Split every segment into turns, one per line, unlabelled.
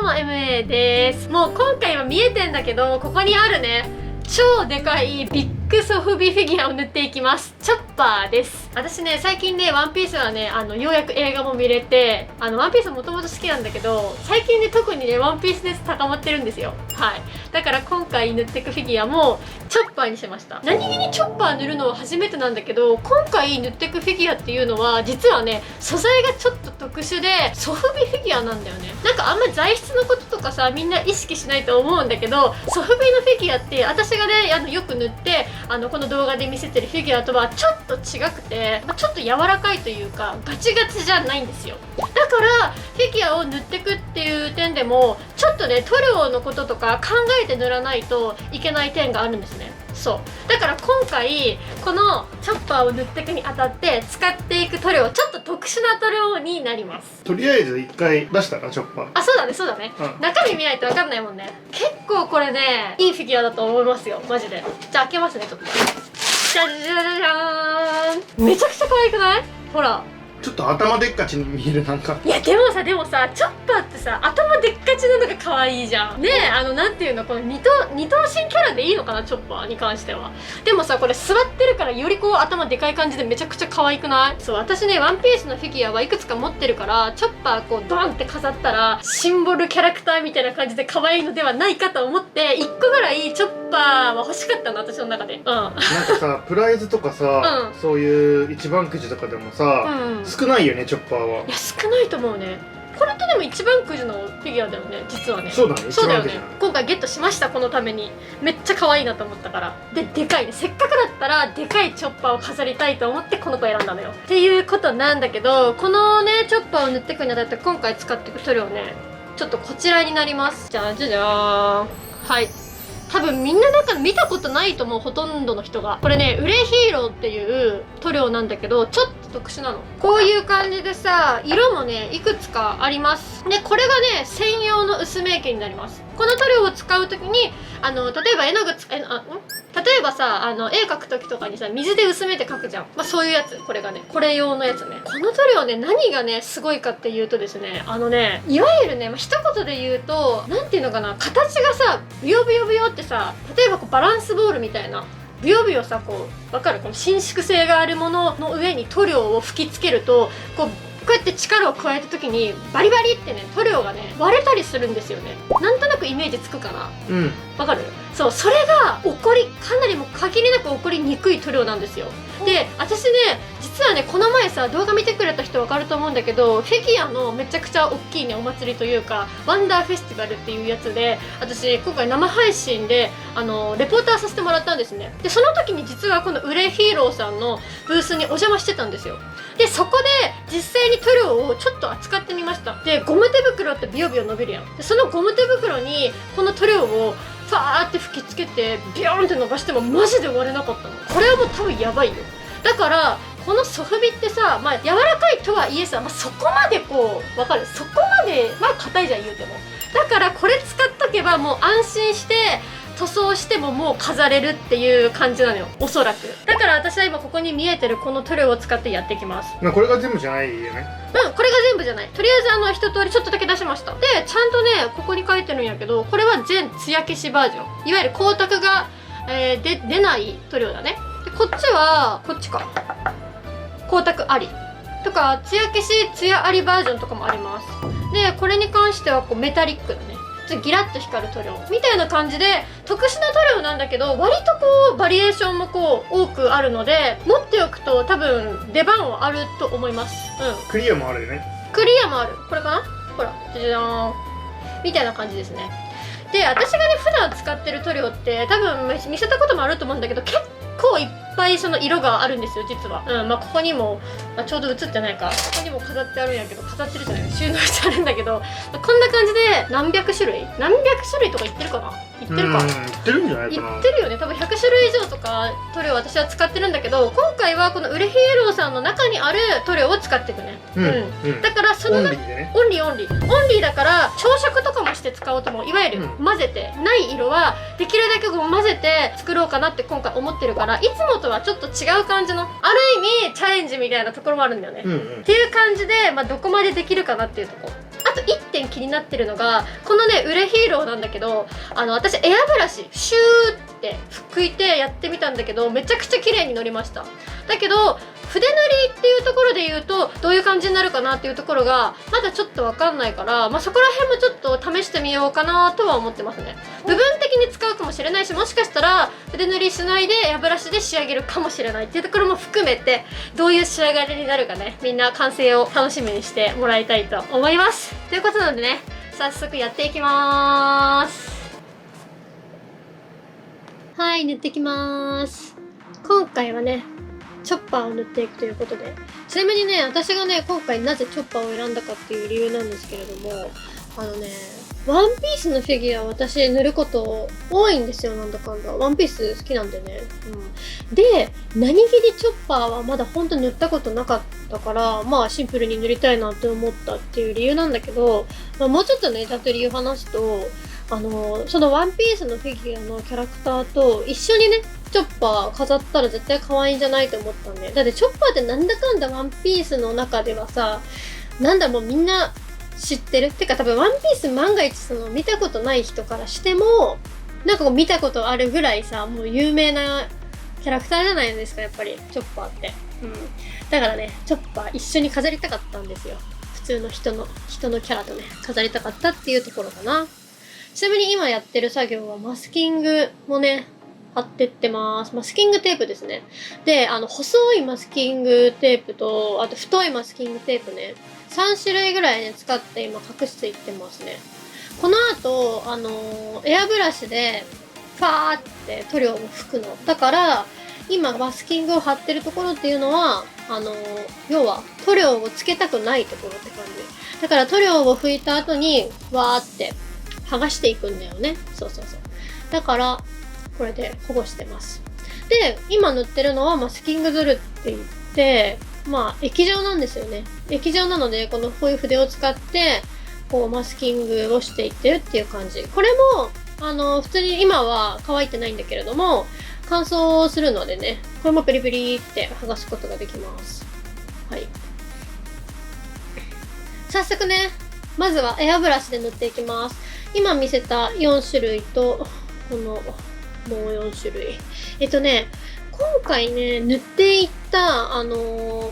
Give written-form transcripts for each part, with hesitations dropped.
も MA です。もう今回は見えてんだけど、ここにあるね、超でかいビッグソフビフィギュアを塗っていきます。チョッパーです。私ね、最近ね、ワンピースはね、ようやく映画も見れて、ワンピースもともと好きなんだけど、最近ね、特にね、ワンピース熱高まってるんですよ。はい。だから今回塗っていくフィギュアも、チョッパーにしました。何気にチョッパー塗るのは初めてなんだけど、今回塗っていくフィギュアっていうのは、実はね、素材がちょっと特殊で、ソフビフィギュアなんだよね。なんかあんま材質のこととかさ、みんな意識しないと思うんだけど、ソフビのフィギュアって、私がね、よく塗って、この動画で見せてるフィギュアとはちょっと違くて、ちょっと柔らかいというか、ガチガチじゃないんですよ。だからフィギュアを塗っていくっていう点でもちょっとね、塗料のこととか考えて塗らないといけない点があるんですね。そうだから今回このチョッパーを塗っていくにあたって使っていく塗料、ちょっと特殊な塗料になります。
とりあえず一回出したらチョッパー。
あ、そうだねそうだね、中身見ないと分かんないもんね。結構これね、いいフィギュアだと思いますよ、マジで。じゃあ開けますね、ちょっと。じゃじゃじゃじゃーん、めちゃくちゃ可愛くない？ほら、
ちょっと頭でっかちに見える。なんか
いやでもさチョッパーってさ、頭でっかちなのが可愛いじゃんね。え、なんていうの、この二頭身キャラでいいのかな、チョッパーに関しては。でもさ、これ座ってるからよりこう頭でかい感じでめちゃくちゃ可愛くない？そう、私ね、ワンピースのフィギュアはいくつか持ってるから、チョッパーこうドンって飾ったらシンボルキャラクターみたいな感じで可愛いのではないかと思って、1個ぐらいチョッパーは欲しかったの、私の中で。
なんかさ、プライズとかさ、そういう一番くじとかでもさ、少ないよね、チョッパーは。
いや、少ないと思うね。これってでも一番くじのフィギュアだよね、実はね。
そうだね、
そうだよね。今回ゲットしました、このために。めっちゃ可愛いなと思ったから。で、でかいね。せっかくだったらでかいチョッパーを飾りたいと思ってこの子選んだのよ。っていうことなんだけど、このね、チョッパーを塗っていくにあたって今回使っていく塗料ね、ちょっとこちらになります。じゃんじゃじゃーん。はい。多分みんななんか見たことないと思う、ほとんどの人が。これね、ウレヒーローっていう塗料なんだけど、ちょっと特殊なの。こういう感じでさ、色もね、いくつかあります。で、これがね、専用の薄め液になります。この塗料を使うときに、例えば絵の具例えばさ、絵描く時とかにさ、水で薄めて描くじゃん。まあそういうやつ。これがね、これ用のやつね。この塗料ね、何がね、すごいかっていうとですね、いわゆるね、一言で言うと、なんていうのかな、形がさ、ブヨブヨブヨってさ、例えばこうバランスボールみたいな、ブヨブヨさ、こう、わかる？この伸縮性があるものの上に塗料を吹きつけると、こうやって力を加えた時にバリバリってね、塗料がね割れたりするんですよね。なんとなくイメージつくかな？わかる？そう、それがかなりもう限りなく起こりにくい塗料なんですよ。で、私ね、実はね、この前さ、動画見てくれた人わかると思うんだけど、フィギュアのめちゃくちゃ大きいね、お祭りというか、ワンダーフェスティバルっていうやつで、私今回生配信でレポーターさせてもらったんですね。で、その時に実はこのウレヒーローさんのブースにお邪魔してたんですよ。で、そこで実際に塗料をちょっと扱ってみました。で、ゴム手袋ってビヨビヨ伸びるやん。で、そのゴム手袋にこの塗料をファーって吹きつけてビヨーンって伸ばしてもマジで割れなかったの。これはもう多分やばいよ。だからこのソフビってさ、まあ柔らかいとはいえさ、まあ、そこまでこう、わかる？そこまでまあ硬いじゃん、言うても。だからこれ使っとけばもう安心して塗装してももう飾れるっていう感じなのよ、おそらく。だから私は今ここに見えてるこの塗料を使ってやっていきます。
これが全部じゃないよね。
これが全部じゃない。とりあえず一通りちょっとだけ出しました。で、ちゃんとね、ここに書いてるんやけど、これは全艶消しバージョン。いわゆる光沢が、出ない塗料だね。で、こっちは、こっちか。光沢あり。とか、艶消し、艶ありバージョンとかもあります。で、これに関してはこうメタリックだね。ギラッと光る塗料みたいな感じで特殊な塗料なんだけど、割とこうバリエーションもこう多くあるので、持っておくと多分出番はあると思います。
クリアもあるよね。
クリアもある。これかな？ほら、じゃじゃーんみたいな感じですね。で、私がね普段使ってる塗料って多分見せたこともあると思うんだけど、結構いっぱいその色があるんですよ、実は。まあここにも、ちょうど映ってないか、ここにも飾ってあるんやけど、飾ってるじゃない、収納してあるんだけど、こんな感じで何百種類とか言ってるかな？言ってるか。
言ってるんじゃないかな。
言ってるよね。多分100種類以上とか塗料を私は使ってるんだけど、今回はこのウレヒーローさんの中にある塗料を使っていくね。だからそのオンリーだから朝食とかもしして使おうと思う。いわゆる混ぜてない色はできるだけこう混ぜて作ろうかなって今回思ってるから、いつもとはちょっと違う感じの、ある意味チャレンジみたいなところもあるんだよね、っていう感じで、どこまでできるかなっていうところ。あと1点気になってるのがこのねウレヒーローなんだけど、私エアブラシシューって拭いてやってみたんだけど、めちゃくちゃ綺麗に乗りました。だけど筆塗りっていうところで言うとどういう感じになるかなっていうところがまだちょっと分かんないから、そこら辺もちょっと試してみようかなとは思ってますね。部分的に使うかもしれないし、もしかしたら筆塗りしないでエアブラシで仕上げるかもしれないっていうところも含めて、どういう仕上がりになるかね、みんな完成を楽しみにしてもらいたいと思います。ということなのでね、早速やっていきまーす。はい、塗っていきまーす。今回はねチョッパーを塗っていくということで、ちなみにね、私がね今回なぜチョッパーを選んだかっていう理由なんですけれども、ワンピースのフィギュア私塗ること多いんですよ。なんだかんだワンピース好きなんでね、で何気にチョッパーはまだほんと塗ったことなかったから、シンプルに塗りたいなって思ったっていう理由なんだけど、もうちょっとねちゃんと理由話すと、そのワンピースのフィギュアのキャラクターと一緒にねチョッパー飾ったら絶対可愛いんじゃないと思ったんで。だってチョッパーってなんだかんだワンピースの中ではさ、もうみんな知ってるってか、多分ワンピース万が一見たことない人からしても見たことあるぐらいさ、もう有名なキャラクターじゃないですか、やっぱりチョッパーって。だからねチョッパー一緒に飾りたかったんですよ。普通の人のキャラとね飾りたかったっていうところかな。ちなみに今やってる作業はマスキングもね貼ってってます。マスキングテープですね。で、細いマスキングテープと、あと太いマスキングテープね、3種類ぐらいね、使って今隠していってますね。この後、エアブラシで、ファーって塗料を拭くの。だから、今マスキングを貼ってるところっていうのは、要は塗料をつけたくないところって感じ。だから塗料を拭いた後に、わーって剥がしていくんだよね。そう。だから、これで保護してます。で、今塗ってるのはマスキングズルって言って、液状なんですよね。液状なので、こういう筆を使って、マスキングをしていってるっていう感じ。これも、普通に今は乾いてないんだけれども、乾燥するのでね、これもペリペリって剥がすことができます。はい。早速ね、まずはエアブラシで塗っていきます。今見せた4種類と、もう4種類。今回ね、塗っていった、塗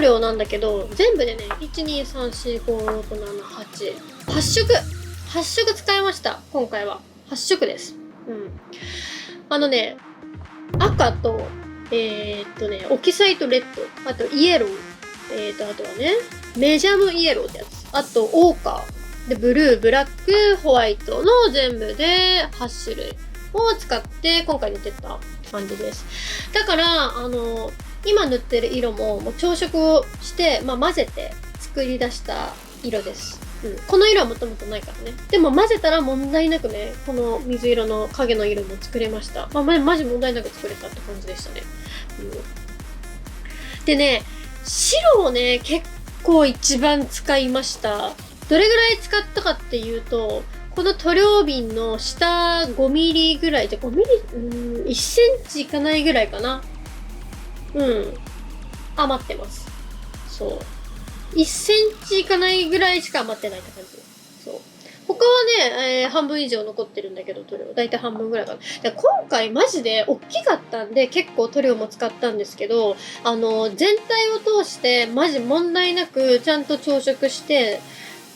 料なんだけど、全部でね、1、2、3、4、5、6、7、8。8色。8色使いました。今回は。8色です。赤と、オキサイトレッド。あと、イエロー。あとはね、メジャムイエローってやつ。あと、オーカー。で、ブルー、ブラック、ホワイトの全部で8種類。を使って今回塗ってった感じです。だから今塗ってる色も調色をして、混ぜて作り出した色です。この色はもともとないからね。でも混ぜたら問題なくね、この水色の影の色も作れました。マジ問題なく作れたって感じでしたね。でね、白をね結構一番使いました。どれぐらい使ったかっていうと、この塗料瓶の下5ミリぐらいで、5ミリ、1センチいかないぐらいかな。余ってます。そう。1センチいかないぐらいしか余ってないって感じ。そう。他はね、半分以上残ってるんだけど、塗料。だいたい半分ぐらいかな。で今回マジで大きかったんで、結構塗料も使ったんですけど、全体を通してマジ問題なくちゃんと調色して、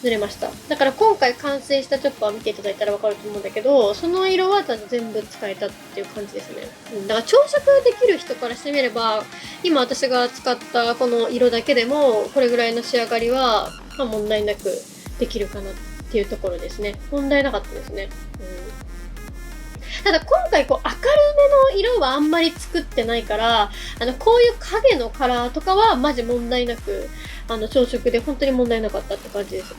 塗れました。だから今回完成したチョッパーを見ていただいたらわかると思うんだけど、その色は全部使えたっていう感じですね。だから調色できる人からしてみれば、今私が使ったこの色だけでもこれぐらいの仕上がりは、問題なくできるかなっていうところですね。問題なかったですね。ただ今回明るめの色はあんまり作ってないから、こういう影のカラーとかはマジ問題なく調色で本当に問題なかったって感じですね。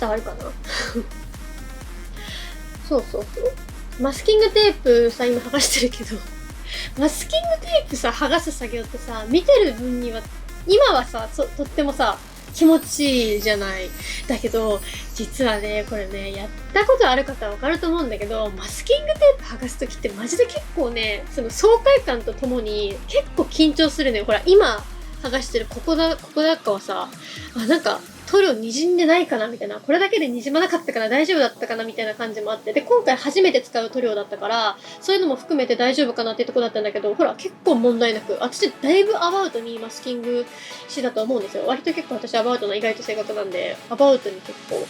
伝わるかなそう。マスキングテープさ、今剥がしてるけど、マスキングテープさ、剥がす作業ってさ、見てる分には、今はさ、とってもさ、気持ちいいじゃない。だけど、実はね、これね、やったことある方はわかると思うんだけど、マスキングテープ剥がすときってマジで結構ね、その爽快感とともに結構緊張するのよ。ほら、今剥がしてるここだかはさ、なんか、塗料滲んでないかなみたいな。これだけで滲まなかったかな大丈夫だったかなみたいな感じもあって。で、今回初めて使う塗料だったから、そういうのも含めて大丈夫かなっていうところだったんだけど、ほら、結構問題なく、私だいぶアバウトにマスキングしてたと思うんですよ。割と結構私アバウトな意外と性格なんで、アバウトに結構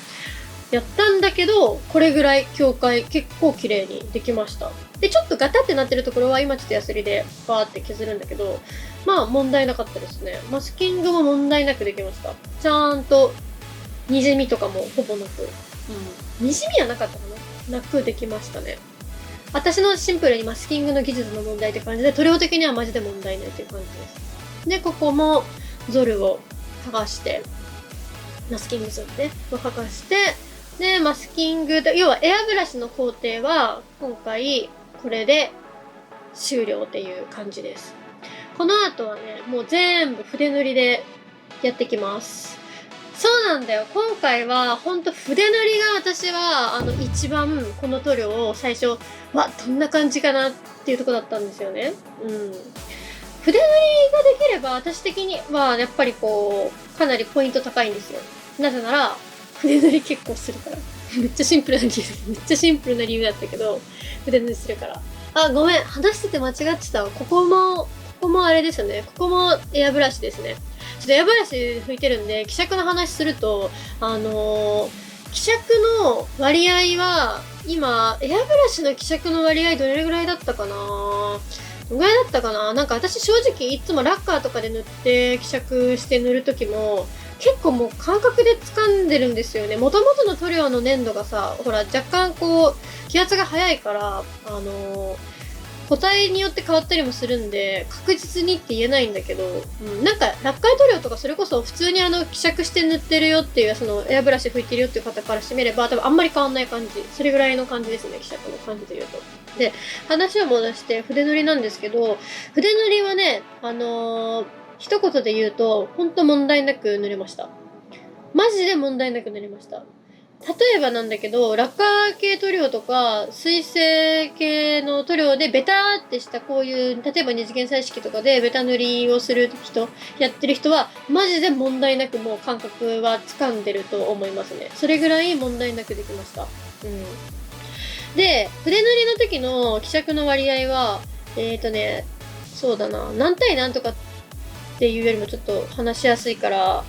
やったんだけど、これぐらい境界結構綺麗にできました。で、ちょっとガタってなってるところは今ちょっとヤスリでバーって削るんだけど、まあ問題なかったですね。マスキングも問題なくできました。ちゃんと滲みとかもほぼなく。滲みはなかったかな、なくできましたね。私のシンプルにマスキングの技術の問題って感じで、塗料的にはマジで問題ないっていう感じです。で、ここもゾルを剥がして、マスキングゾルね、を剥がして、で、マスキング、要はエアブラシの工程は今回これで終了っていう感じです。この後はね、もう全部筆塗りでやってきます。そうなんだよ。今回はほんと筆塗りが私は一番この塗料を最初、どんな感じかなっていうとこだったんですよね。筆塗りができれば私的にはやっぱりこう、かなりポイント高いんですよ。なぜなら、筆塗り結構するから。めっちゃシンプルな理由だったけど、筆塗りするから。ごめん。話してて間違ってたわ。ここもあれですよね。ここもエアブラシですね。ちょっとエアブラシ拭いてるんで、希釈の話すると、希釈の割合は、今、エアブラシの希釈の割合どれぐらいだったかな？どれぐらいだったかな？なんか私正直いつもラッカーとかで塗って希釈して塗るときも、結構もう感覚で掴んでるんですよね。元々の塗料の粘度がさ、ほら若干こう、気圧が速いから、個体によって変わったりもするんで、確実にって言えないんだけど、なんか、落下塗料とかそれこそ普通に希釈して塗ってるよっていう、そのエアブラシ拭いてるよっていう方からしてみれば、多分あんまり変わんない感じ。それぐらいの感じですね、希釈の感じで言うと。で、話を戻して筆塗りなんですけど、筆塗りはね、一言で言うと、ほんと問題なく塗れました。マジで問題なく塗れました。例えばなんだけど、ラッカー系塗料とか、水性系の塗料でベターってしたこういう、例えば二次元彩色とかでベタ塗りをする人、やってる人は、マジで問題なくもう感覚は掴んでると思いますね。それぐらい問題なくできました。で、筆塗りの時の希釈の割合は、そうだな、何対何とかっていうよりもちょっと話しやすいから、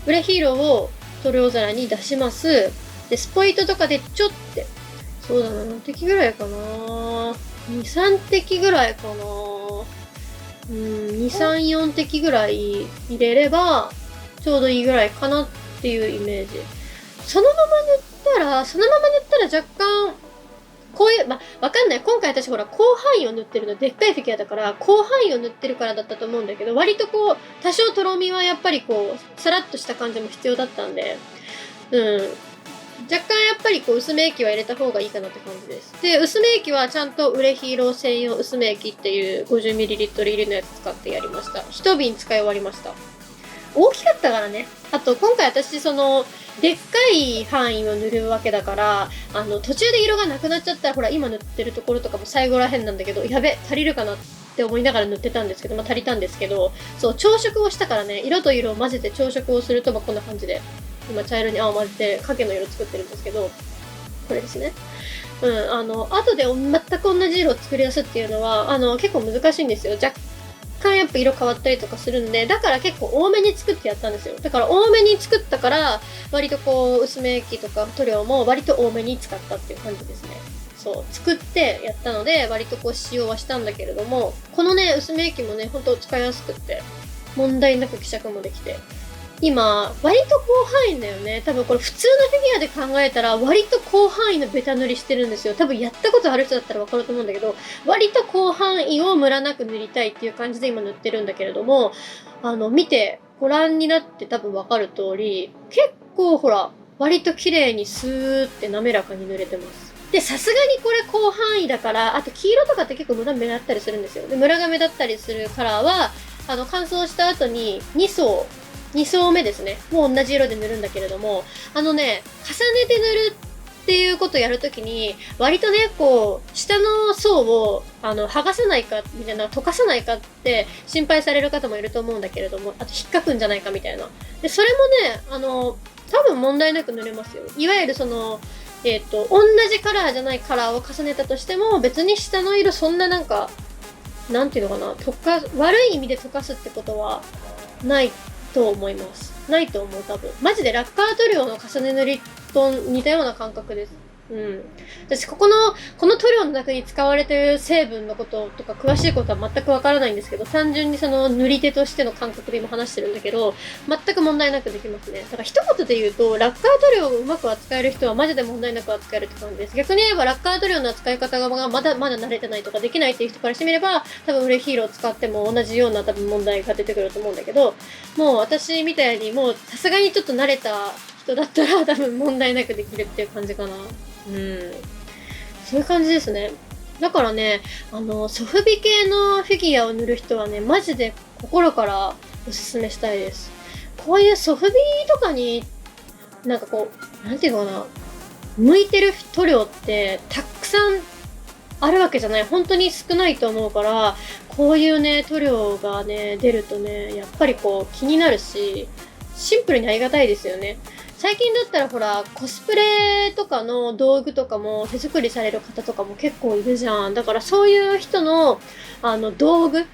ブレヒーローを塗料皿に出します。で、スポイトとかでちょって、そうだな、何滴ぐらいかな。2、3滴ぐらいかな。2、3、4滴ぐらい入れれば、ちょうどいいぐらいかなっていうイメージ。そのまま塗ったら若干、こういう、わかんない。今回私ほら、広範囲を塗ってるの、でっかいフィギュアだから、広範囲を塗ってるからだったと思うんだけど、割とこう、多少とろみはやっぱりこう、さらっとした感じも必要だったんで、若干やっぱりこう、薄め液は入れた方がいいかなって感じです。で、薄め液はちゃんとウレヒーロー専用薄め液っていう 50ml 入りのやつ使ってやりました。一瓶使い終わりました。大きかったからね。あと、今回私でっかい範囲を塗るわけだから、途中で色がなくなっちゃったら、ほら、今塗ってるところとかも最後らへんなんだけど、やべ、足りるかなって思いながら塗ってたんですけど、足りたんですけど、そう、調色をしたからね、色と色を混ぜて調色をすると、こんな感じで、今茶色に青を混ぜて、影の色作ってるんですけど、これですね。後で全く同じ色を作り出すっていうのは、結構難しいんですよ。若干やっぱ色変わったりとかするんで、だから結構多めに作ってやったんですよ。だから多めに作ったから、割とこう、薄め液とか塗料も割と多めに使ったっていう感じですね。そう、作ってやったので、割とこう使用はしたんだけれども、このね、薄め液もね、ほんと使いやすくって、問題なく希釈もできて、今、割と広範囲だよね。多分これ普通のフィギュアで考えたら、割と広範囲のベタ塗りしてるんですよ。多分やったことある人だったらわかると思うんだけど、割と広範囲をムラなく塗りたいっていう感じで今塗ってるんだけれども、見て、ご覧になって多分わかる通り、結構ほら、割と綺麗にスーって滑らかに塗れてます。で、さすがにこれ広範囲だから、あと黄色とかって結構ムラ目立ったりするんですよ。で、ムラが目立ったりするカラーは、乾燥した後に2層2層目ですね。もう同じ色で塗るんだけれども、重ねて塗るっていうことをやるときに、割とね、こう、下の層を、剥がさないか、みたいな、溶かさないかって心配される方もいると思うんだけれども、あと引っかくんじゃないかみたいな。で、それもね、多分問題なく塗れますよ。いわゆるその、同じカラーじゃないカラーを重ねたとしても、別に下の色そんななんか、なんていうのかな、悪い意味で溶かすってことはないと思います。ないと思う、多分。マジでラッカー塗料の重ね塗りと似たような感覚です。うん。私、この塗料の中に使われている成分のこととか詳しいことは全くわからないんですけど、単純にその塗り手としての感覚で今話してるんだけど、全く問題なくできますね。だから一言で言うと、ラッカー塗料をうまく扱える人はマジで問題なく扱えるって感じです。逆に言えば、ラッカー塗料の扱い方がまだ慣れてないとかできないっていう人からしてみれば、多分ウレヒーローを使っても同じような多分問題が出てくると思うんだけど、もう私みたいにもうさすがにちょっと慣れた人だったら多分問題なくできるっていう感じかな。うん。そういう感じですね。だからね、ソフビ系のフィギュアを塗る人はね、マジで心からおすすめしたいです。こういうソフビとかに、なんかこう、なんていうのかな、向いてる塗料ってたくさんあるわけじゃない。本当に少ないと思うから、こういうね、塗料がね、出るとね、やっぱりこう気になるし、シンプルにありがたいですよね。最近だったらほら、コスプレとかの道具とかも手作りされる方とかも結構いるじゃん。だからそういう人の、道具、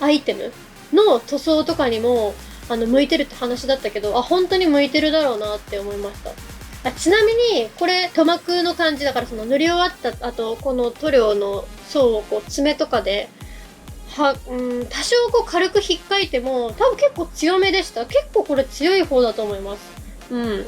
アイテムの塗装とかにも、向いてるって話だったけど、本当に向いてるだろうなって思いました。ちなみに、これ、塗膜の感じだから、その塗り終わった後、この塗料の層をこう爪とかで、多少こう軽く引っかいても、多分結構強めでした。結構これ強い方だと思います。うん。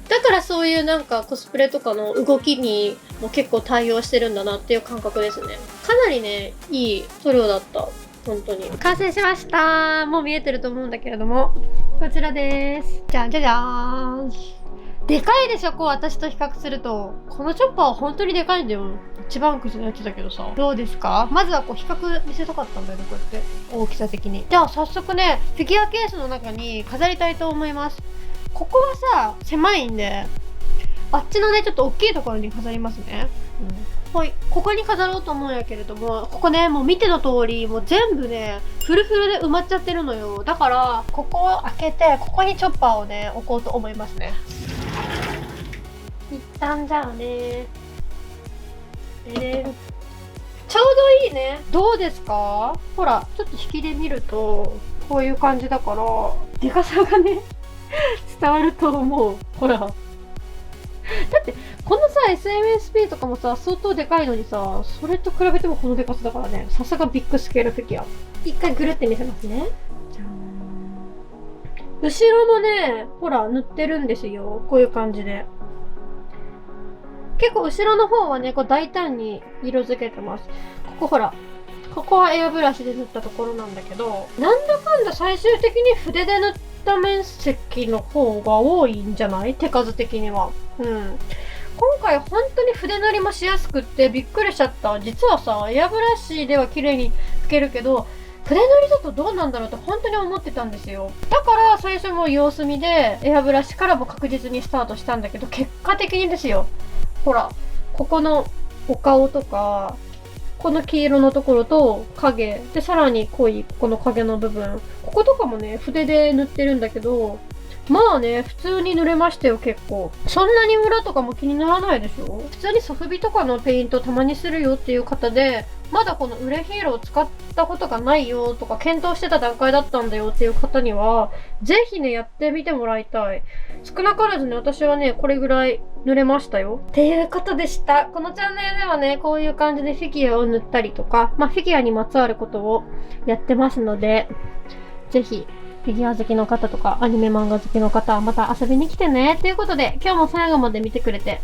だからそういうなんかコスプレとかの動きにも結構対応してるんだなっていう感覚ですね。かなりね、いい塗料だった。本当に。完成しました。もう見えてると思うんだけれども。こちらです。じゃんじゃじゃーん。でかいでしょ、こう私と比較すると。このチョッパーは本当にでかいんだよ。一番くじのやつだけどさ。どうですか？まずはこう比較見せたかったんだよね、こうやって。大きさ的に。じゃあ早速ね、フィギュアケースの中に飾りたいと思います。ここはさ、狭いんで、あっちのね、ちょっと大きいところに飾りますね。はい、ここに飾ろうと思うんやけれども、ここね、もう見ての通り、もう全部ね、フルフルで埋まっちゃってるのよ。だから、ここを開けて、ここにチョッパーをね、置こうと思いますね。一旦じゃあね、ちょうどいいね。どうですか？ほら、ちょっと引きで見ると、こういう感じだから、でかさがね、伝わると思う。ほら。だって、このさ、SMSP とかもさ、相当でかいのにさ、それと比べてもこのでかさだからね、さすがビッグスケールフィギュア。一回ぐるって見せますね。じゃーん。後ろもね、ほら、塗ってるんですよ。こういう感じで。結構後ろの方はね、こう大胆に色付けてます。ここほら。ここはエアブラシで塗ったところなんだけど、なんだかんだ最終的に筆で塗った面積の方が多いんじゃない？手数的には。今回本当に筆塗りもしやすくってびっくりしちゃった。実はさ、エアブラシでは綺麗に拭けるけど、筆塗りだとどうなんだろうって本当に思ってたんですよ。だから最初も様子見でエアブラシからも確実にスタートしたんだけど、結果的にですよ。ほら、ここのお顔とか、この黄色のところと影で、さらに濃いこの影の部分、こことかもね、筆で塗ってるんだけど、まあね、普通に塗れましたよ、結構。そんなにムラとかも気にならないでしょ？普通にソフビとかのペイントたまにするよっていう方で、まだこのウレヒーローを使ったことがないよとか、検討してた段階だったんだよっていう方には、ぜひね、やってみてもらいたい。少なからずね、私はね、これぐらい塗れましたよ。っていうことでした。このチャンネルではね、こういう感じでフィギュアを塗ったりとか、フィギュアにまつわることをやってますので、ぜひ、フィギュア好きの方とか、アニメ漫画好きの方はまた遊びに来てね。ということで、今日も最後まで見てくれて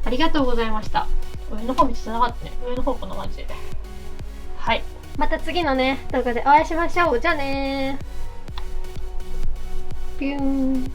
ありがとうございました。上の方見てなかったね。上の方こんな感じで。はい。また次のね、動画でお会いしましょう。じゃあねー。ピューン。